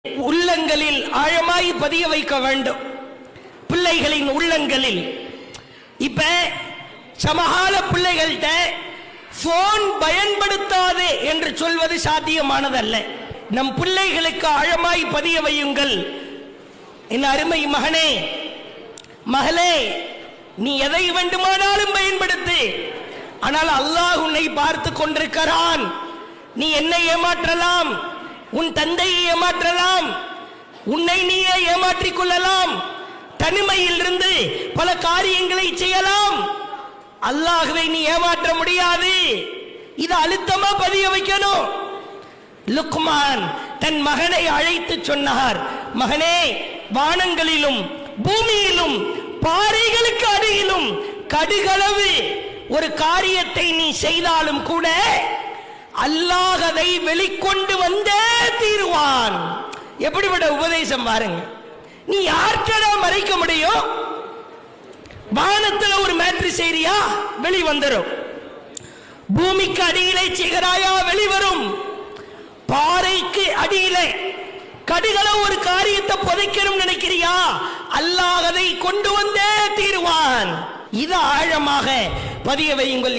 உள்ளங்களில் ஆழமாய் பதிய வைக்க வேண்டும். பிள்ளைகளின் உள்ளங்களில் இப்ப சமகால பிள்ளைகள்கிட்ட போன் பயன்படுத்தாதே என்று சொல்வது சாத்தியமானதல்ல. நம் பிள்ளைகளுக்கு ஆழமாய் பதிய வையுங்கள். என் அருமை மகனே, மகளே, நீ எதை வேண்டுமானாலும் பயன்படுத்து, ஆனால் அல்லாஹ் உன்னை பார்த்து கொண்டிருக்கிறான். நீ என்னை ஏமாற்றலாம், உன் தந்தையை ஏமாற்றலாம், உன்னை நீயே ஏமாற்றிக் கொள்ளலாம், தனிமையில் இருந்து பல காரியங்களை செய்யலாம். அல்லாஹ்வை நீ ஏமாற்ற முடியாது. இது அழுத்தமா பதிய வைக்கணும். லுக்மான் தன் மகனை அழைத்து சொன்னார், மகனே, வானங்களிலும் பூமியிலும் பாறைகளுக்கு அடியிலும் கடுகளவு ஒரு காரியத்தை நீ செய்தாலும் கூட அல்லாஹ் அதை வெளிக்கொண்டு வந்தே தீருவான். எப்படிப்பட்ட உபதேசம் பாருங்க. நீ யார்கிட்ட மறைக்க முடியும்? வானத்துல ஒரு மேட்ரி செய்றியா, வெளி வந்துடும். பூமிக்கு அடியிலே செய்கிறாயா, வெளிவரும். பாறைக்கு அடியிலே கடுகளவு ஒரு காரியத்தை புதைக்கணும் நினைக்கிறியா, அல்லாஹ் அதை கொண்டு வந்தே தீருவான். இது ஆழமாக பதிய வையுங்கள்.